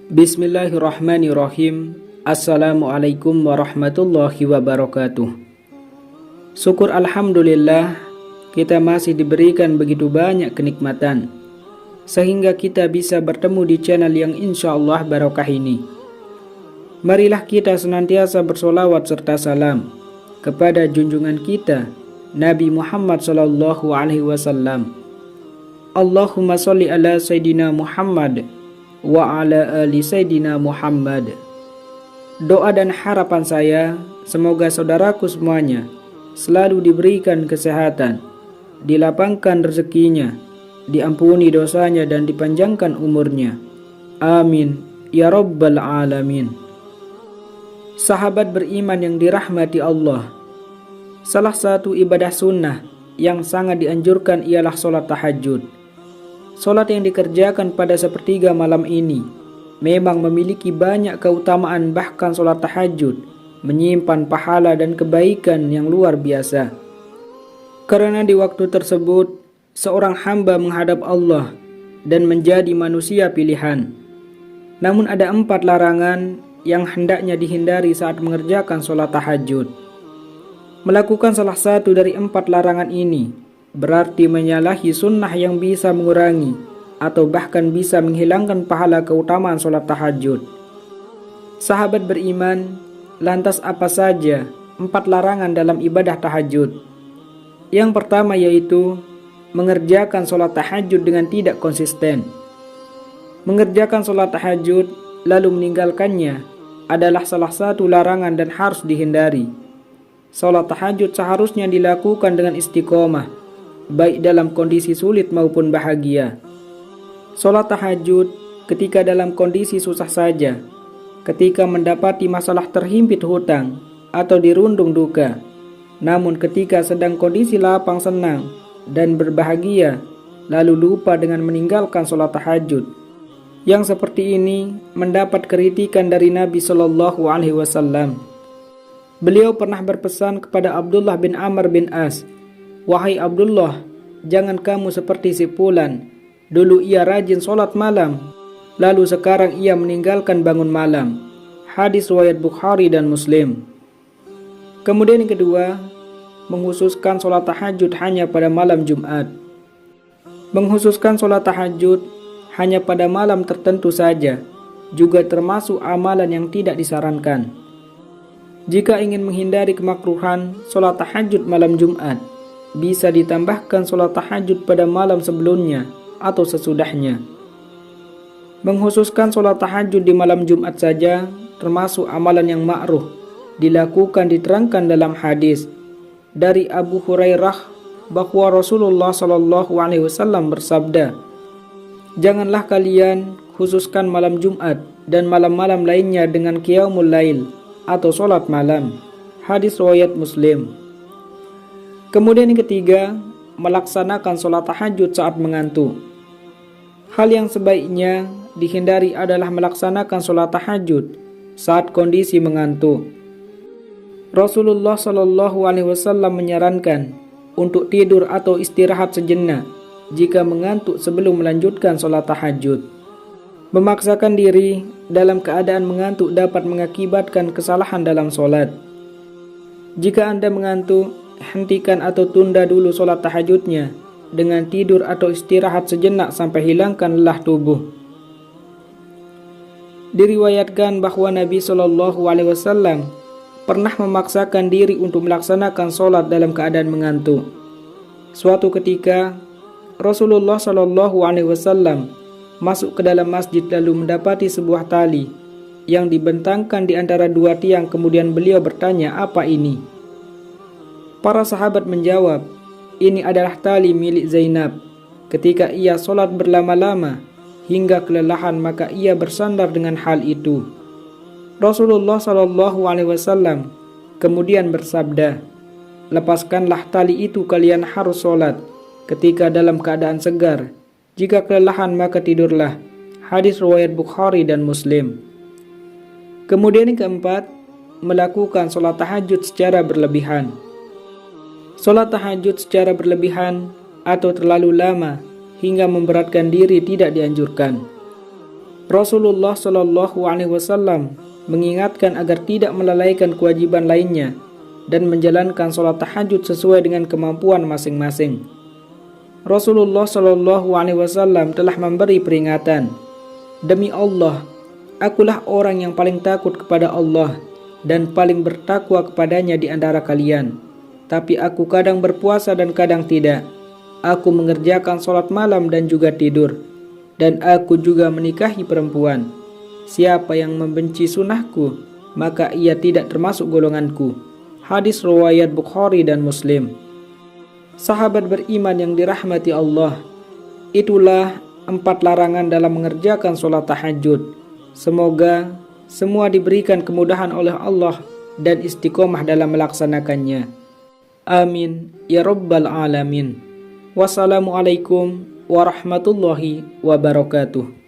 Bismillahirrahmanirrahim. Assalamualaikum warahmatullahi wabarakatuh. Syukur alhamdulillah, kita masih diberikan begitu banyak kenikmatan sehingga kita bisa bertemu di channel yang insyaallah barokah ini. Marilah kita senantiasa bersolawat serta salam kepada junjungan kita Nabi Muhammad sallallahu alaihi wasallam. Allahumma sholli ala Sayyidina Muhammad wa ala ali Sayyidina Muhammad. Doa dan harapan saya, semoga saudaraku semuanya selalu diberikan kesehatan, dilapangkan rezekinya, diampuni dosanya dan dipanjangkan umurnya. Amin ya rabbal alamin. Sahabat beriman yang dirahmati Allah, salah satu ibadah sunnah yang sangat dianjurkan ialah sholat tahajud. Sholat yang dikerjakan pada sepertiga malam ini memang memiliki banyak keutamaan, bahkan sholat tahajud menyimpan pahala dan kebaikan yang luar biasa. Karena di waktu tersebut seorang hamba menghadap Allah dan menjadi manusia pilihan. Namun ada 4 larangan yang hendaknya dihindari saat mengerjakan sholat tahajud. Melakukan salah satu dari 4 larangan ini berarti menyalahi sunnah yang bisa mengurangi atau bahkan bisa menghilangkan pahala keutamaan sholat tahajud. Sahabat beriman, lantas apa saja 4 larangan dalam ibadah tahajud? Yang pertama yaitu mengerjakan sholat tahajud dengan tidak konsisten. Mengerjakan sholat tahajud lalu meninggalkannya adalah salah satu larangan dan harus dihindari. Sholat tahajud seharusnya dilakukan dengan istiqomah, baik dalam kondisi sulit maupun bahagia. Sholat tahajud ketika dalam kondisi susah saja, ketika mendapati masalah terhimpit hutang atau dirundung duka. Namun ketika sedang kondisi lapang senang dan berbahagia, lalu lupa dengan meninggalkan sholat tahajud. Yang seperti ini mendapat kritikan dari Nabi Shallallahu Alaihi Wasallam. Beliau pernah berpesan kepada Abdullah bin Amr bin As, "Wahai Abdullah, jangan kamu seperti si Fulan. Dulu ia rajin sholat malam, lalu sekarang ia meninggalkan bangun malam." Hadis riwayat Bukhari dan Muslim. Kemudian yang kedua, menghususkan sholat tahajud hanya pada malam Jumat. Menghususkan sholat tahajud hanya pada malam tertentu saja juga termasuk amalan yang tidak disarankan. Jika ingin menghindari kemakruhan sholat tahajud malam Jumat, bisa ditambahkan sholat tahajud pada malam sebelumnya atau sesudahnya. Menghususkan sholat tahajud di malam Jumat saja termasuk amalan yang ma'ruh, dilakukan diterangkan dalam hadis dari Abu Hurairah bahwa Rasulullah Shallallahu Alaihi Wasallam bersabda, "Janganlah kalian khususkan malam Jumat dan malam-malam lainnya dengan qiyamul lail atau sholat malam." Hadis riwayat Muslim. Kemudian yang ketiga, melaksanakan sholat tahajud saat mengantuk. Hal yang sebaiknya dihindari adalah melaksanakan sholat tahajud saat kondisi mengantuk. Rasulullah Shallallahu Alaihi Wasallam menyarankan untuk tidur atau istirahat sejenak jika mengantuk sebelum melanjutkan sholat tahajud. Memaksakan diri dalam keadaan mengantuk dapat mengakibatkan kesalahan dalam sholat. Jika Anda mengantuk, hentikan atau tunda dulu sholat tahajudnya dengan tidur atau istirahat sejenak sampai hilangkan lelah tubuh. Diriwayatkan bahwa Nabi Shallallahu Alaihi Wasallam pernah memaksakan diri untuk melaksanakan sholat dalam keadaan mengantuk. Suatu ketika Rasulullah Shallallahu Alaihi Wasallam masuk ke dalam masjid lalu mendapati sebuah tali yang dibentangkan di antara 2 tiang. Kemudian beliau bertanya, "Apa ini?" Para sahabat menjawab, "Ini adalah tali milik Zainab. Ketika ia sholat berlama-lama hingga kelelahan, maka ia bersandar dengan hal itu." Rasulullah Shallallahu Alaihi Wasallam kemudian bersabda, "Lepaskanlah tali itu, kalian harus sholat ketika dalam keadaan segar. Jika kelelahan maka tidurlah." Hadis riwayat Bukhari dan Muslim. Kemudian yang keempat, melakukan sholat tahajud secara berlebihan. Sholat tahajud secara berlebihan atau terlalu lama hingga memberatkan diri tidak dianjurkan. Rasulullah Shallallahu Alaihi Wasallam mengingatkan agar tidak melalaikan kewajiban lainnya dan menjalankan sholat tahajud sesuai dengan kemampuan masing-masing. Rasulullah Shallallahu Alaihi Wasallam telah memberi peringatan, "Demi Allah, akulah orang yang paling takut kepada Allah dan paling bertakwa kepadanya di antara kalian. Tapi aku kadang berpuasa dan kadang tidak. Aku mengerjakan sholat malam dan juga tidur. Dan aku juga menikahi perempuan. Siapa yang membenci sunnahku, maka ia tidak termasuk golonganku." Hadis riwayat Bukhari dan Muslim. Sahabat beriman yang dirahmati Allah, itulah 4 larangan dalam mengerjakan sholat tahajud. Semoga semua diberikan kemudahan oleh Allah dan istiqomah dalam melaksanakannya. Amin ya rabbal alamin. Wassalamualaikum warahmatullahi wabarakatuh.